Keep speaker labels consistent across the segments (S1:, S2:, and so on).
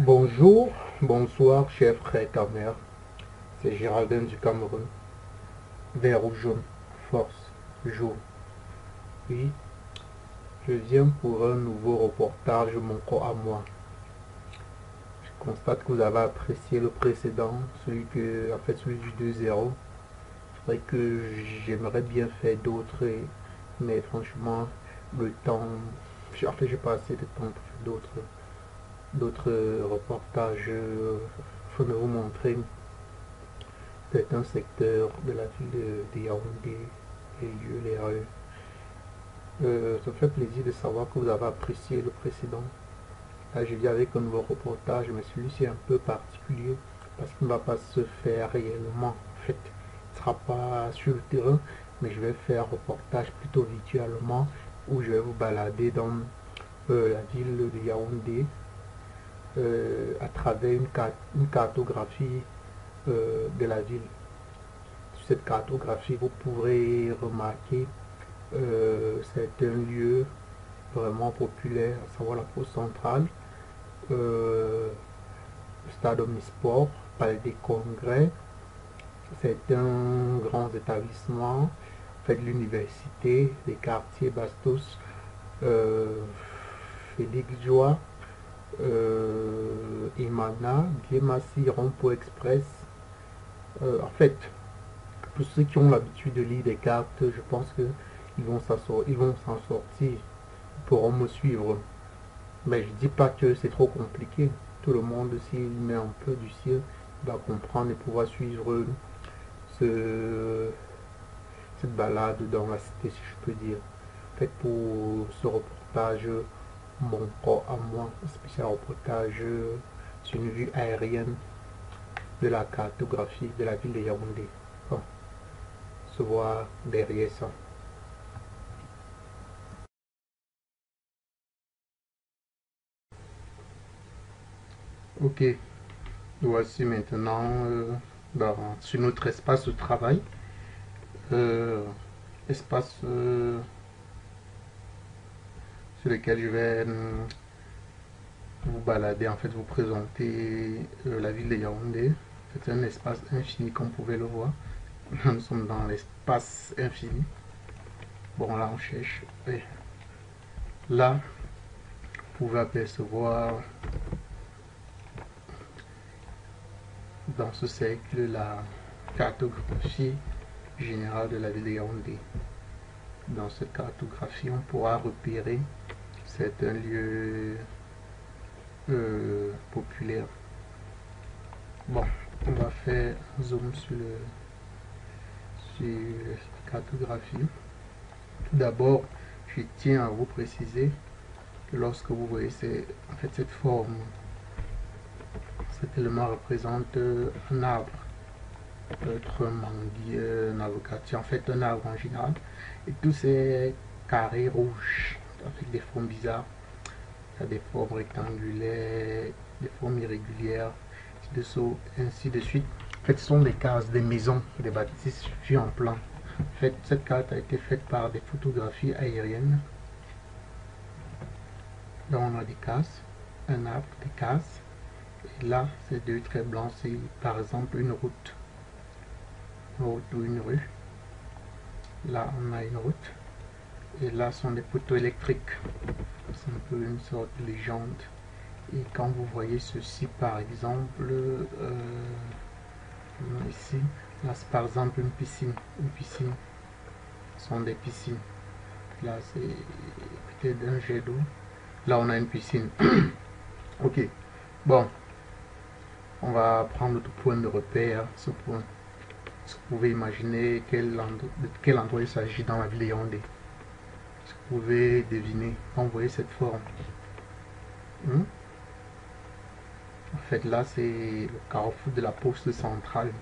S1: Bonjour, bonsoir, chers frères Camer. C'est Géraldin du Cameroun. Vert ou jaune, force, jaune. Oui, je viens pour un nouveau reportage, mon corps à moi. Je constate que vous avez apprécié le précédent, celui du 2-0. C'est vrai que j'aimerais bien faire d'autres, mais franchement, le temps, j'ai pas assez de temps pour faire d'autres reportages. Faut vous montrer certains secteurs de la ville de Yaoundé, les lieux, les rues. Ça me fait plaisir de savoir que vous avez apprécié le précédent. Là, je viens avec un nouveau reportage, mais celui-ci est un peu particulier parce qu'il ne va pas se faire réellement. En fait, il ne sera pas sur le terrain, mais je vais faire un reportage plutôt virtuellement où je vais vous balader dans la ville de Yaoundé à travers une cartographie de la ville. Sur cette cartographie, vous pourrez remarquer certains lieux vraiment populaires, à savoir la Poste centrale, le stade Omnisport, Palais des Congrès, certains grands établissements, en fait, l'université, les quartiers Bastos, Félix Joie, Imana, Guémassi, Rompo Express. En fait, pour ceux qui ont l'habitude de lire des cartes, je pense qu'ils vont s'en sortir, ils pourront me suivre. Mais je dis pas que c'est trop compliqué. Tout le monde, s'il met un peu du ciel, va comprendre et pouvoir suivre ce, cette balade dans la cité, si je peux dire. En fait, pour ce reportage, mon corps à moi, un spécial reportage sur une vue aérienne de la cartographie de la ville de Yaoundé. Bon, se voir derrière ça. Ok, voici maintenant sur notre espace de travail. Euh, Espace sur lequel je vais vous balader, en fait vous présenter la ville de Yaoundé. C'est un espace infini comme vous pouvez le voir. Nous sommes dans l'espace infini. Bon là on cherche. Et là, vous pouvez apercevoir dans ce cercle la cartographie générale de la ville de Yaoundé. Dans cette cartographie, on pourra repérer certains lieux populaires. Bon, on va faire zoom sur la cartographie. Tout d'abord, je tiens à vous préciser que lorsque vous voyez en fait, cette forme, cet élément représente un arbre, peut-être un manguier, un avocatier, en fait un arbre en général, et tous ces carrés rouges avec des formes bizarres, il y a des formes rectangulaires, des formes irrégulières, ainsi de suite. En fait, ce sont des cases, des maisons, des bâtisses vues en plan. En fait, cette carte a été faite par des photographies aériennes. Là, on a des cases, un arbre, des cases. Et là, ces deux traits blancs, c'est par exemple une route ou une rue. Là, on a une route. Et là, sont des poteaux électriques. C'est un peu une sorte de légende. Et quand vous voyez ceci, par exemple, ici, là, c'est par exemple une piscine. Une piscine. Ce sont des piscines. Là, c'est peut-être un jet d'eau. Là, on a une piscine. Ok. Bon. On va prendre notre point de repère, ce point. Est-ce que vous pouvez imaginer de quel endroit il s'agit dans la ville de Yaoundé? Est-ce que vous pouvez deviner quand vous voyez cette forme? En fait, là, c'est le carrefour de la poste centrale.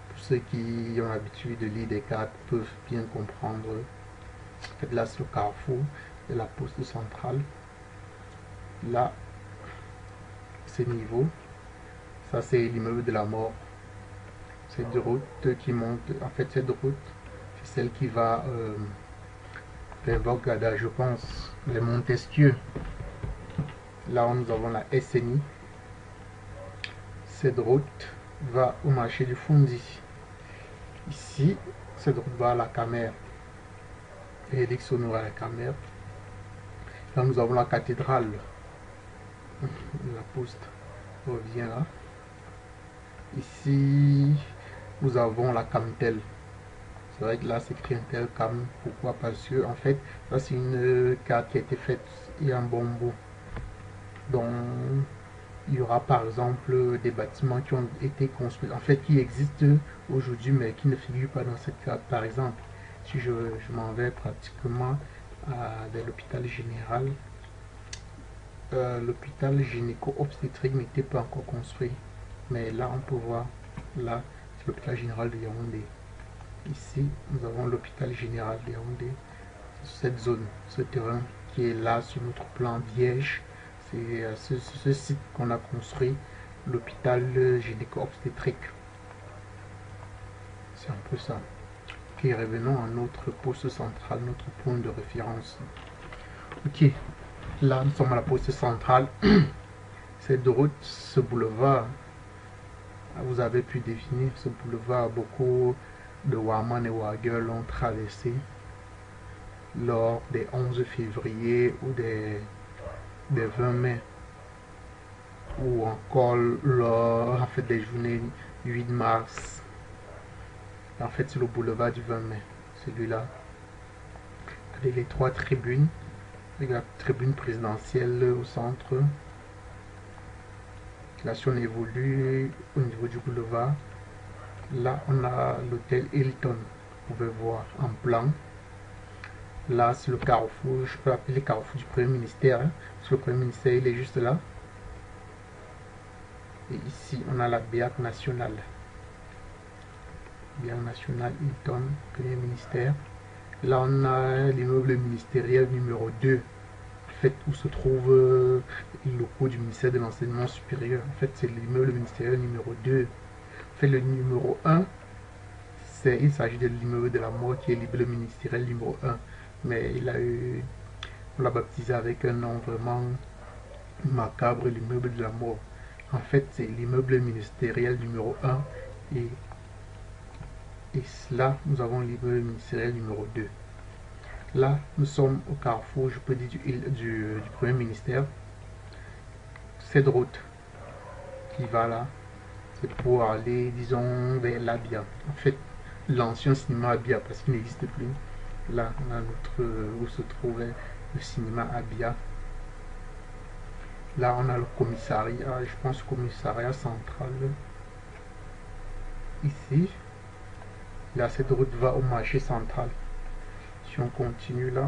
S1: Pour ceux qui ont l'habitude de lire des cartes peuvent bien comprendre. En fait, là, c'est le carrefour de la poste centrale. Là, c'est niveau. Ça, c'est l'immeuble de la mort. Cette route qui monte, en fait, cette route, c'est celle qui va vers Vorgada, je pense, les Montesquieu. Là, nous avons la SNI. Cette route va au marché du Fundi. Ici, cette route va à la Camère. Et Elixonoro à la Camère. Là, nous avons la cathédrale. La poste revient là. Ici, nous avons la Camtel. C'est vrai que là, c'est écrit Intel Cam. Pourquoi? Parce que, en fait, ça, c'est une carte qui a été faite il y a un bon bout. Donc, il y aura par exemple des bâtiments qui ont été construits, en fait, qui existent aujourd'hui, mais qui ne figurent pas dans cette carte. Par exemple, si je m'en vais pratiquement vers l'hôpital général, l'hôpital gynéco-obstétrique n'était pas encore construit. Mais là, on peut voir, là, c'est l'hôpital général de Yaoundé. Ici, nous avons l'hôpital général de Yaoundé. Cette zone, ce terrain qui est là sur notre plan vierge, c'est ce site qu'on a construit, l'hôpital gynéco-obstétrique. C'est un peu ça. Ok, revenons à notre poste central, notre point de référence. Ok, là, nous sommes à la poste centrale. Cette route, ce boulevard, vous avez pu définir ce boulevard. Beaucoup de Waman et Wagel l'ont traversé lors des 11 février ou des 20 mai, ou encore lors des journées du 8 mars. En fait, c'est le boulevard du 20 mai, celui-là, avec les 3 tribunes, avec la tribune présidentielle au centre. Là, si on évolue au niveau du boulevard, là, on a l'hôtel Hilton, vous pouvez voir en plan. Là, c'est le carrefour, je peux appeler le carrefour du Premier ministère, hein, parce que le Premier ministère, il est juste là. Et ici, on a la BIAC nationale. BIAC nationale, Hilton, Premier ministère. Là, on a l'immeuble ministériel numéro 2, en fait, où se trouve les locaux du ministère de l'Enseignement supérieur. En fait, c'est l'immeuble ministériel numéro 2. En fait, le numéro 1, il s'agit de l'immeuble de la mort qui est l'immeuble ministériel numéro 1. Mais on l'a baptisé avec un nom vraiment macabre, l'immeuble de la mort. En fait, c'est l'immeuble ministériel numéro 1 et là, nous avons l'immeuble ministériel numéro 2. Là, nous sommes au carrefour, je peux dire, du Premier ministère. Cette route qui va là, c'est pour aller, disons, vers l'Abia. En fait, l'ancien cinéma Abia, parce qu'il n'existe plus. Là, on a notre, où se trouvait le cinéma Abia. Là, on a le commissariat, je pense, commissariat central. Ici, là, cette route va au marché central. Si on continue là,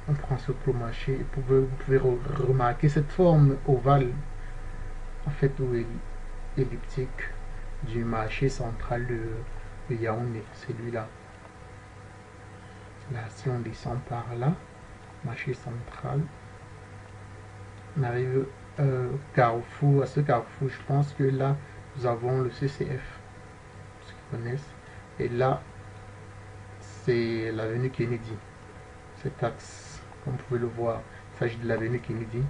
S1: on prend ce pour marché. Et vous pouvez remarquer cette forme ovale, en fait, ou elliptique du marché central de Yaoundé, celui-là. Là, si on descend par là, marché central, on arrive carrefour. À ce carrefour, je pense que là, nous avons le CCF, ceux qui connaissent. Et là, c'est l'avenue Kennedy. Cet axe, comme vous pouvez le voir, il s'agit de l'avenue Kennedy.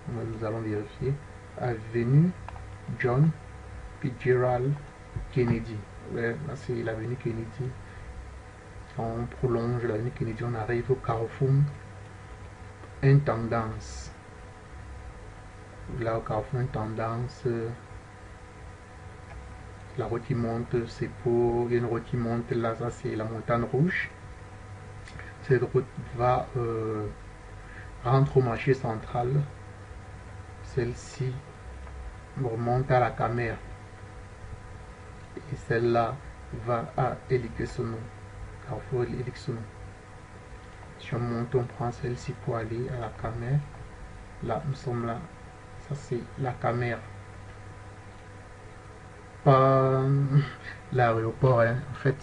S1: Nous allons vérifier. Avenue John Fitzgerald Kennedy. Ouais, là, c'est l'avenue Kennedy. On prolonge l'avenue Kennedy, on arrive au carrefour Intendance. Là, au carrefour Intendance, la route qui monte, c'est pour une route qui monte là, ça c'est la montagne rouge. Cette route va rentre au marché central. Celle-ci remonte à la Camère. Et celle-là va à Elixonoro. Carrefour Elixonoro. Si on monte, on prend celle-ci pour aller à la Camère. Là, nous sommes là. Ça, c'est la Camère. Pas l'aéroport, hein. En fait,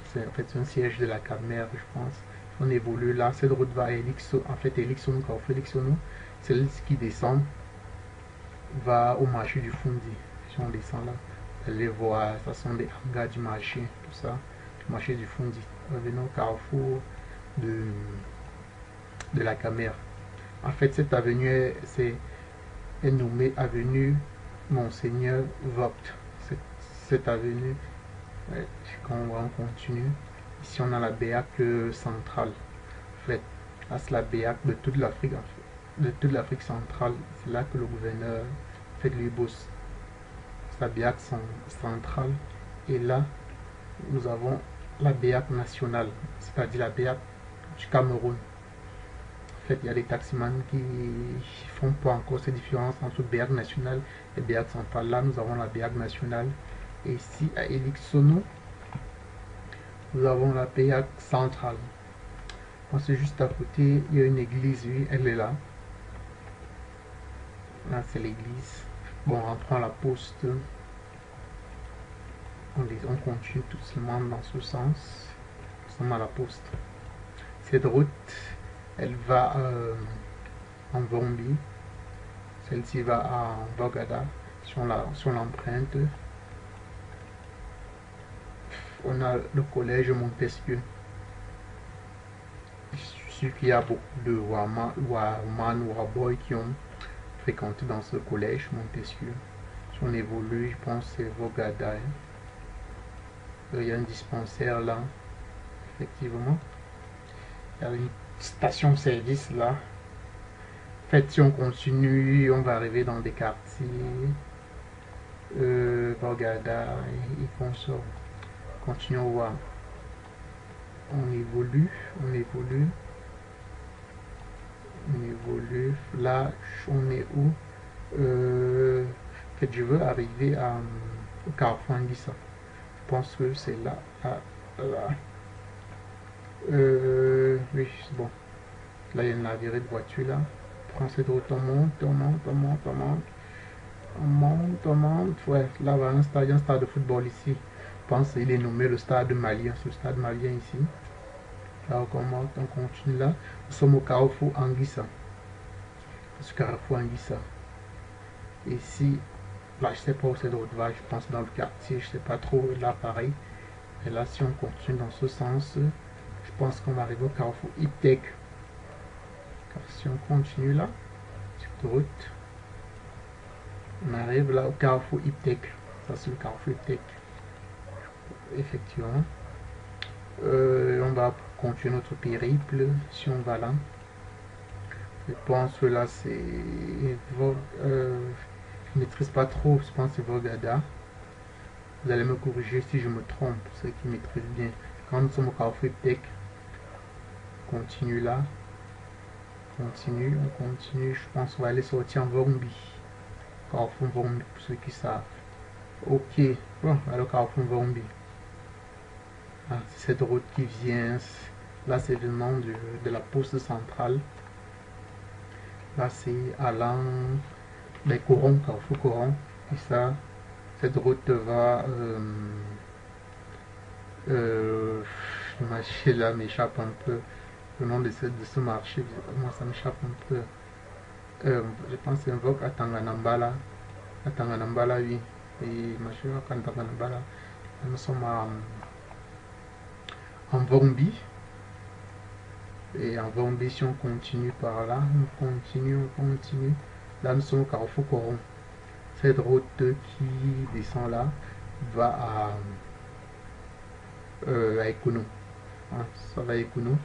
S1: c'est un siège de la Camère, je pense. On évolue là. Cette route va à Elixonoro. En fait, Elixonoro, Carrefour Elixonoro. Celle qui descend va au marché du Fundi. Si on descend là, vous allez voir, ça sont des hangars du marché, tout ça. Marché du Fundi. Revenons au carrefour de la Camère. En fait, cette avenue, c'est est nommée avenue Monseigneur Vogt. Cette avenue, quand on continue, ici on a la BEAC centrale. En fait, là c'est la BEAC de toute l'Afrique, de toute l'Afrique centrale. C'est là que le gouverneur fait lui bosse. C'est la BEAC centrale. Et là, nous avons la BEAC nationale, c'est-à-dire la BEAC du Cameroun. En fait, il y a des taximans qui font pas encore ces différences entre BEAC nationale et BEAC centrale. Là, nous avons la BEAC nationale. Et ici, à Elixono, nous avons la BEAC centrale. C'est juste à côté, il y a une église, oui, elle est là. Là, c'est l'église. Bon, rentrons à la poste. On continue tout seulement dans ce sens. Nous sommes à la poste. Cette route, elle va en Vombi. Celle-ci va à Bogada. Sur l'empreinte, on a le collège Montesquieu. Je suis sûr qu'il y a beaucoup de Waman ou Waboy qui ont fréquenté dans ce collège Montesquieu. Si on évolue, je pense que c'est Vogada. Il y a un dispensaire là, effectivement. Il y a une station-service là. En fait, si on continue, on va arriver dans des quartiers. Vogada et consort. Continuons voir. On évolue. Là, on est où? En fait, je veux arriver au carrefour Anguissa. Je pense que c'est là. Oui, bon. Là, il y a une laverie de voiture là. Prends cette route, on monte. Ouais, là, il y a un stade de football ici. Je pense qu'il est nommé le stade malien. Ce stade malien ici. Là, on continue là. Nous sommes au carrefour Anguissa. Ce carrefour Anguissa. Ici, là, je sais pas où cette route va. Je pense dans le quartier. Je sais pas trop. Là, pareil. Et là, si on continue dans ce sens, je pense qu'on va arriver au carrefour Iptec. Car si on continue là, cette route, on arrive là au carrefour Iptec. Ça, c'est le carrefour Iptec. Effectivement. On va continuer notre périple. Si on va là, je pense que là, c'est... je ne maîtrise pas trop. Je pense que c'est Vogada. Vous allez me corriger si je me trompe, ceux qui maîtrisent bien. Quand nous sommes au carrefour Iptec, on continue là. On continue. Je pense qu'on va aller sortir en Vorumbi. Carrefour Vorumbi, pour ceux qui savent. Ok, bon, alors Carrefour Vorumbi. Ah, c'est cette route qui vient. Là, c'est le nom de la poste centrale. Là, c'est allant les Coron, Carrefour Coron. Et ça, cette route va. Le marché là m'échappe un peu. Le nom de ce marché, moi, ça m'échappe un peu. Je pense que c'est un vogue à Tanganambala. À Tanganambala, oui. Et marché à Tanganambala. Nous sommes en Vorumbi. Et en Vorumbi, si on continue par là, on continue. Là, nous sommes au carrefour Coron. Cette route qui descend là va à Ekounou. Ah, ça va à Ekounou.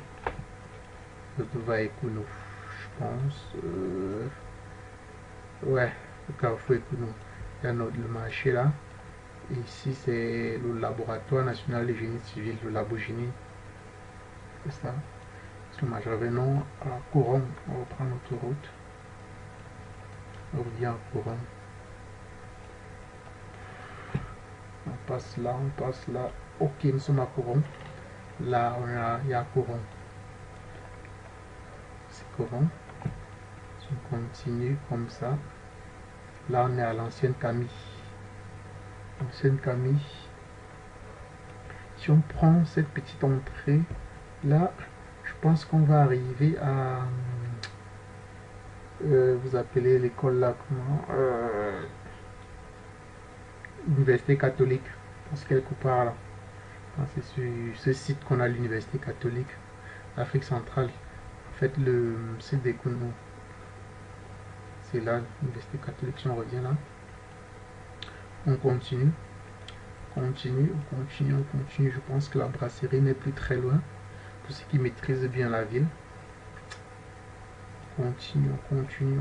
S1: L'autre va à Ekounou, je pense. Ouais, le carrefour Ekounou. Il y a le marché là. Et ici, c'est le laboratoire national de génie civil, le Labogénie. C'est ça. Revenons à Coron. On reprend notre route. On revient à Coron. On passe là. Ok, nous sommes à Coron. Là, il y a Coron. C'est Coron. Si on continue comme ça. Là, on est à l'ancienne Camille. Ancienne Camille. Si on prend cette petite entrée, là, je pense qu'on va arriver à... vous appelez l'école là comment Université catholique. Je pense quelque part là. C'est sur ce site qu'on a l'Université catholique d'Afrique centrale. En fait, le site d'Ekounou. c'est là, l'Université catholique, si on revient là. On continue. On continue. Je pense que la brasserie n'est plus très loin. Pour ceux qui maîtrisent bien la ville. On continue.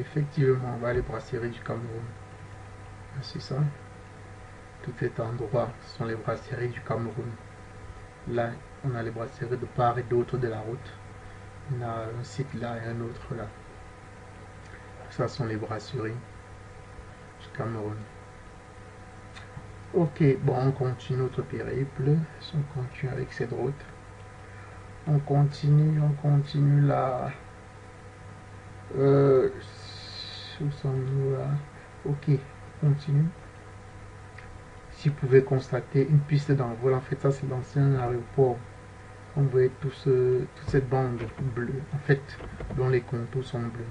S1: Effectivement, on va à les brasseries du Cameroun. C'est ça. Tout est en droit. Ce sont les brasseries du Cameroun. Là, on a les brasseries de part et d'autre de la route. On a un site là et un autre là. Ça sont les brasseries du Cameroun. Ok, bon, on continue notre périple. On continue avec cette route. On continue là. Où sommes-nous là? Ok, on continue. Si vous pouvez constater une piste d'envol, en fait, ça c'est l'ancien aéroport. On voit toute cette bande bleue, en fait, dont les contours sont bleus.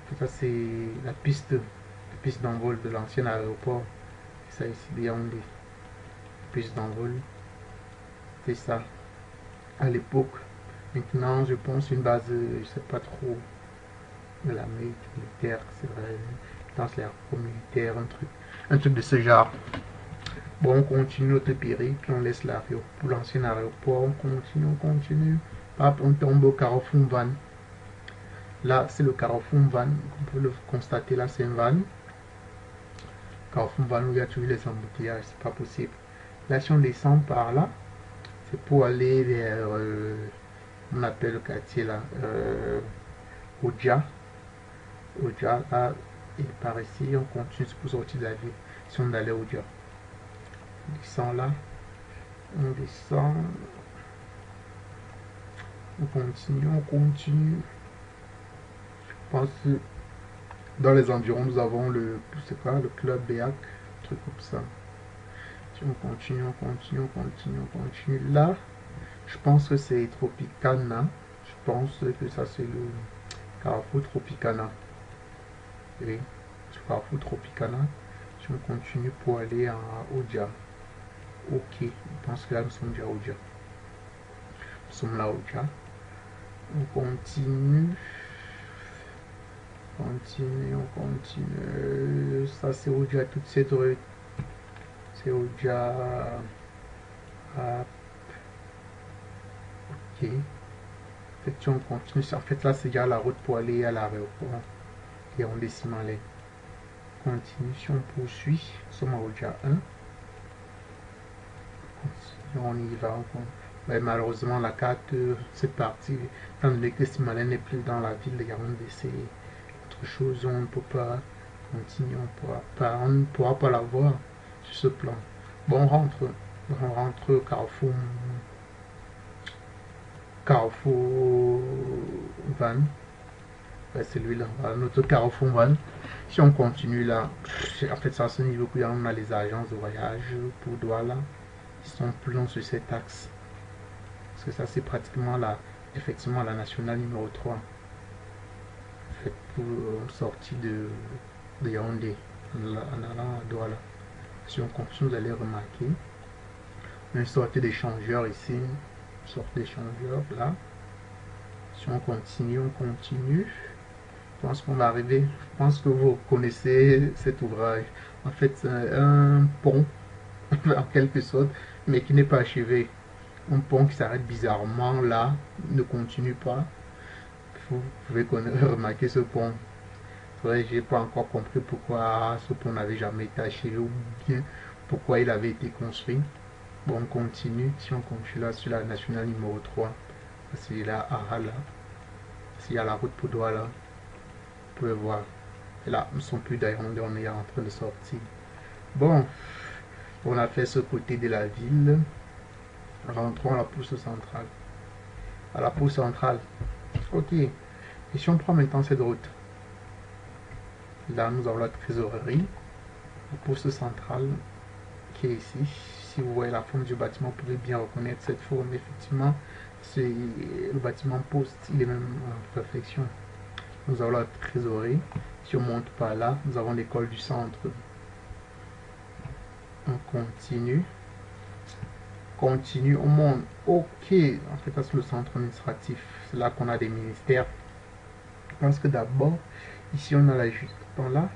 S1: En fait, ça c'est la piste d'envol de l'ancien aéroport. Ça ici, des Yaoundé. Piste d'envol. C'est ça. À l'époque. Maintenant, je pense une base, je sais pas trop, de la militaire, c'est vrai. Dans l'aéroport militaire, un truc de ce genre. Bon, on continue notre périple, on laisse l'ancien aéroport, on continue. Hop, on tombe au carrefour Van. Là, c'est le carrefour Van. Vous pouvez le constater, là, c'est un van. Carrefour Van où il y a toujours les embouteillages, c'est pas possible. Là, si on descend par là, c'est pour aller vers, on appelle le quartier là, Oudja. Oudja, là, et par ici, on continue pour sortir de la ville. Si on allait Oudja. On descend là, on descend, on continue. Je pense que dans les environs, nous avons le club Béac, un truc comme ça. Si on continue. Là, je pense que c'est Tropicana. Je pense que ça c'est le Carrefour Tropicana. Oui, Carrefour Tropicana. Si on continue pour aller à Oudja. Ok, je pense que là nous sommes déjà à Oudja. Nous sommes là à Oudja. On continue. Ça c'est Oudja, toute cette rue. C'est Oudja. Ok. En fait, si on continue, en fait là c'est déjà la route pour aller à l'aéroport. Et on descend les. Continue, si on poursuit, nous sommes à Oudja 1. On y va. Mais malheureusement, la carte, cette partie, étant donné que Simalène n'est plus dans la ville de Yaoundé, c'est autre chose. On ne peut pas continuer, on ne pourra pas la voir sur ce plan. Bon, on rentre Carrefour Van. C'est lui-là, notre Carrefour Van. Si on continue là, en fait, c'est à ce niveau que on a les agences de voyage pour Douala. Ils sont plus longs sur cet axe. Parce que ça, c'est pratiquement effectivement la nationale numéro 3. En fait, pour sortir de Yaoundé, en allant à Douala. Si on continue, vous allez remarquer une sortie d'échangeur ici, une sortie d'échangeur là. Si on continue, je pense qu'on va arriver. Je pense que vous connaissez cet ouvrage. En fait, c'est un pont, en quelque sorte, mais qui n'est pas achevé. Un pont qui s'arrête bizarrement là, ne continue pas. Vous pouvez remarquer ce pont. J'ai pas encore compris pourquoi ce pont n'avait jamais été achevé ou bien pourquoi il avait été construit. Bon, on continue. Si on continue là sur la nationale numéro 3, c'est là, là. S'il y a la route pour Douala, vous pouvez voir. Et là, nous ne sommes plus d'ailleurs, on est en train de sortir. Bon, on a fait ce côté de la ville. Rentrons à la poste centrale. À la poste centrale. Ok. Et si on prend maintenant cette route, là nous avons la trésorerie, la poste centrale qui est ici. Si vous voyez la forme du bâtiment, vous pouvez bien reconnaître cette forme. Effectivement, c'est le bâtiment poste, il est même en perfection. Nous avons la trésorerie. Si on monte par là, nous avons l'école du centre. On continue. On monte. Ok, en fait, c'est le centre administratif. C'est là qu'on a des ministères. Je pense que d'abord, ici on a la justice. Là,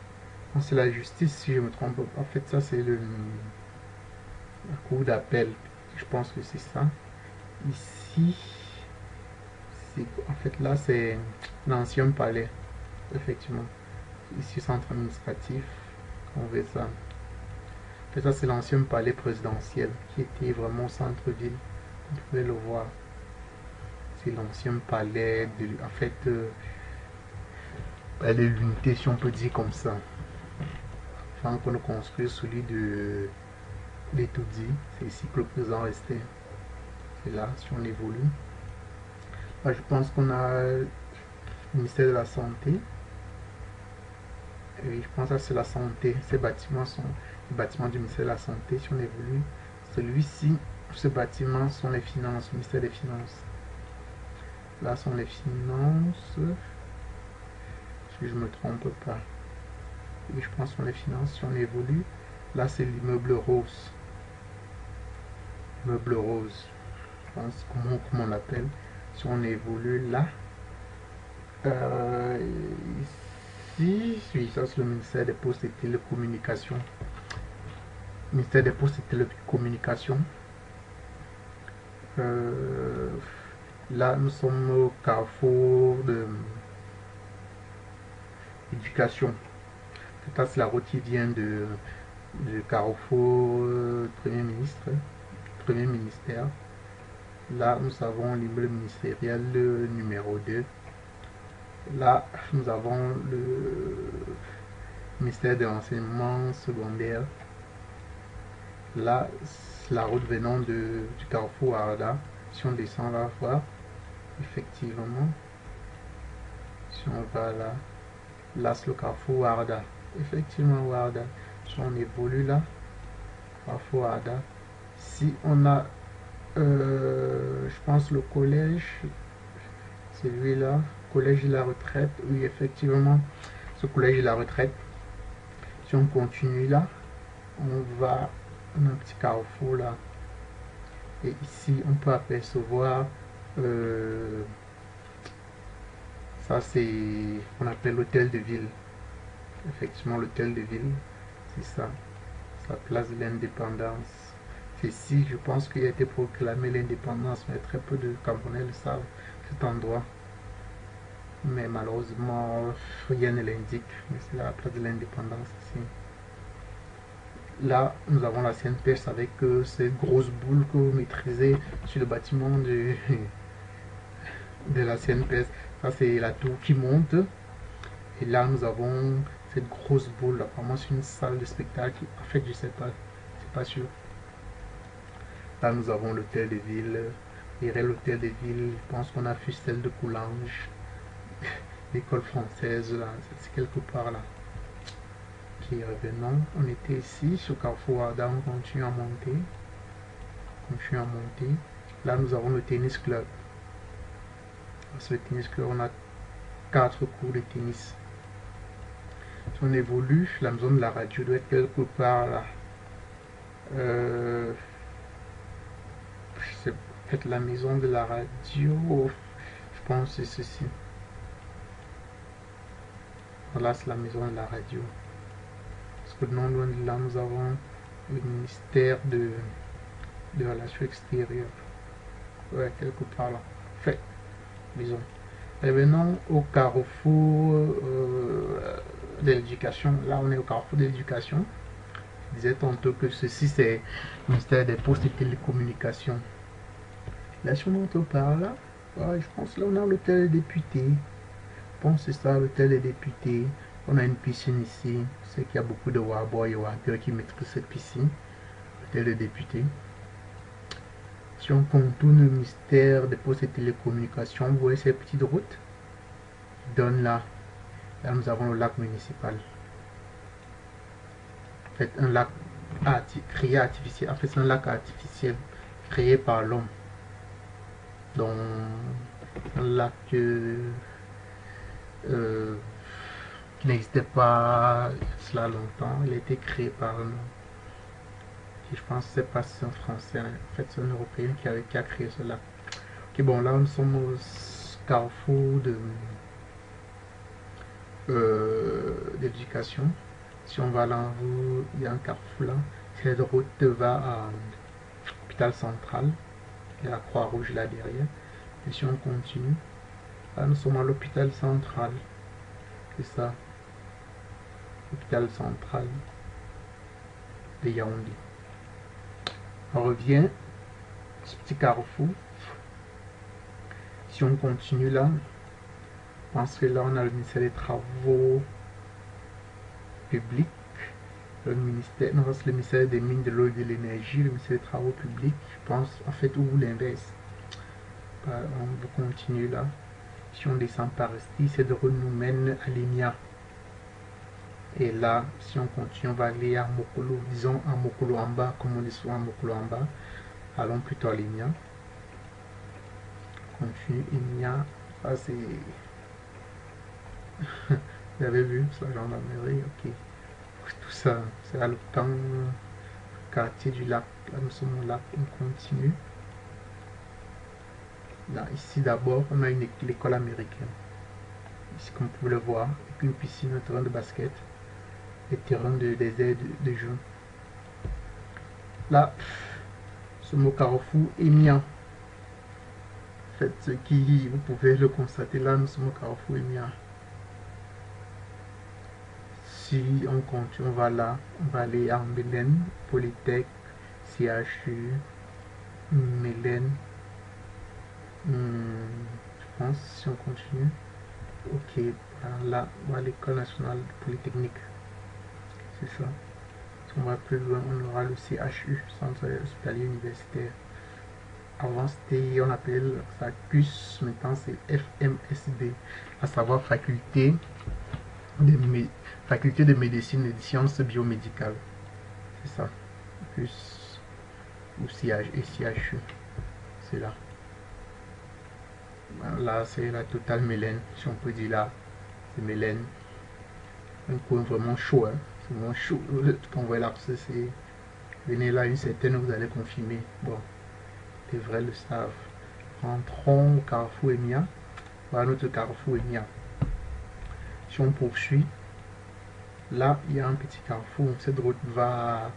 S1: c'est la justice, si je me trompe pas. En fait, ça c'est la cour d'appel. Je pense que c'est ça. Ici, en fait là c'est l'ancien palais. Effectivement. Ici, centre administratif. On voit ça. En fait, ça c'est l'ancien palais présidentiel qui était vraiment au centre-ville. Vous pouvez le voir. C'est l'ancien palais de, en fait, palais de l'unité, si on peut dire comme ça. Avant qu'on ne construise celui de l'Etoudi, c'est ici que le président restait. C'est là, si on évolue. Là, je pense qu'on a le ministère de la Santé. Et je pense que c'est la santé. Ces bâtiments sont les bâtiments du ministère de la Santé, si on évolue. Celui-ci, ce bâtiment sont les finances, le ministère des Finances. Là sont les finances. Si je ne me trompe pas. Et je pense que sont les finances, si on évolue. Là, c'est l'immeuble rose. Immeuble rose. Je pense, comment on l'appelle. Si on évolue là. Ici, oui, ça c'est le ministère des Postes et Télécommunications. Ministère des Postes et Télécommunications. Là, nous sommes au carrefour de l'éducation. Ça, c'est la route qui vient de carrefour Premier ministre, Premier ministère. Là, nous avons l'immeuble ministériel numéro 2. Là, nous avons le ministère de l'enseignement secondaire. Là, la route venant du carrefour Arda. Si on descend là, voir, effectivement, si on va là, là c'est le carrefour Arda. Effectivement, Arda. Si on évolue là, carrefour Arda. Si on a, je pense, le collège, celui-là, collège de la retraite, oui, effectivement, ce collège de la retraite. Si on continue là, on va un petit carrefour là. Et ici, on peut apercevoir, ça c'est, on appelle l'hôtel de ville. Effectivement, l'hôtel de ville, c'est ça. C'est la place de l'indépendance. C'est ici, je pense qu'il a été proclamé l'indépendance, mais très peu de Camerounais le savent, cet endroit. Mais malheureusement, rien ne l'indique. Mais c'est la place de l'indépendance ici. Là, nous avons la CNPS avec cette grosse boule que vous maîtrisez sur le bâtiment de la CNPS. Ça, c'est la tour qui monte. Et là, nous avons cette grosse boule. Apparemment, c'est une salle de spectacle. En fait, je sais pas. C'est pas sûr. Là, nous avons l'hôtel de ville. Derrière l'hôtel de ville, je pense qu'on a fait celle de Coulanges. L'école française, là. C'est quelque part là. Revenons, on était ici sur Carrefour Arda, on continue à monter. Là, nous avons le tennis club. Sur le tennis club, on a 4 cours de tennis. Si on évolue, la maison de la radio doit être quelque part là. C'est peut-être la maison de la radio. Je pense que c'est ceci. Voilà, c'est la maison de la radio. Parce que non loin de là, nous avons le ministère de Relations extérieures. Ouais, quelque part là. Fait, disons. Et maintenant, au carrefour de l'éducation. Là, on est au carrefour de l'éducation. Je disais tantôt que ceci, c'est le ministère des Postes et Télécommunications. Là, si on monte par là, ouais, je pense là, on a l'hôtel des députés. Je pense que c'est ça, l'hôtel des députés. On a une piscine ici. C'est qu'il y a beaucoup de Warboy et Wargirls qui maîtrisent cette piscine. L'hôtel des députés. Si on contourne le ministère des Postes et Télécommunications, vous voyez ces petites routes qui donnent là. Là, nous avons le lac municipal. En fait, un lac créé artificiel. En fait, c'est un lac artificiel créé par l'homme. Donc, un lac qui n'existait pas cela longtemps. Il a été créé par l'homme. Je pense que c'est pas si c'est un Français. En fait, c'est un Européen qui a créé cela. Ok, bon, là, nous sommes au carrefour de d'éducation. Si on va là, il y a un carrefour là. Cette route va à l'hôpital central. Il y a la Croix-Rouge là derrière. Et si on continue, là nous sommes à l'hôpital central. C'est ça. L'hôpital central de Yaoundé. On revient. Ce petit carrefour. Si on continue là, je pense que là on a le ministère des Travaux publics, le ministère, non, c'est le ministère des Mines, de l'Eau et de l'Énergie, le ministère des Travaux publics, je pense, en fait, ou l'inverse. On continue là. Si on descend par ici, cette route nous mène à l'INIA. Et là, si on continue, on va aller à Mokolo, disons à Mokolo en bas, comme on dit souvent à Mokolo en bas. Allons plutôt à l'INIA. Continue, INIA. Ça, c'est. Vous avez vu, c'est la gendarmerie, ok. Tout ça, c'est là le camp, quartier du lac. Là, nous sommes au lac, on continue. Là, ici d'abord, on a l'école américaine. Ici, comme vous pouvez le voir, et puis une piscine, un terrain de basket, des terrains des aides de jeu. Là, ce mot carrefour est mien. En fait, ce qui, vous pouvez le constater là, nous sommes au carrefour est mien. Si on continue, on va là, on va aller à Mélène, Polytech, CHU, Mélène. Je pense, si on continue, ok, là, on va à l'école nationale polytechnique. C'est ça. Si on va plus loin, on aura le CHU, Centre hospitalier universitaire. Avant, c'était, on appelle ça CUS, maintenant c'est FMSB, à savoir faculté de médecine et de sciences biomédicales. C'est ça. CUS ou CHU. C'est là. Là, c'est la totale Mélène, si on peut dire là. C'est Mélène. Un coin vraiment chaud, hein. C'est vraiment chaud. Quand vous voyez là, c'est. Venez là, une certaine, vous allez confirmer. Bon, les vrais le savent. Rentrons au carrefour Emia. Voilà notre carrefour Emia. Si on poursuit, là, il y a un petit carrefour. Cette route va à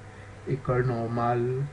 S1: école normale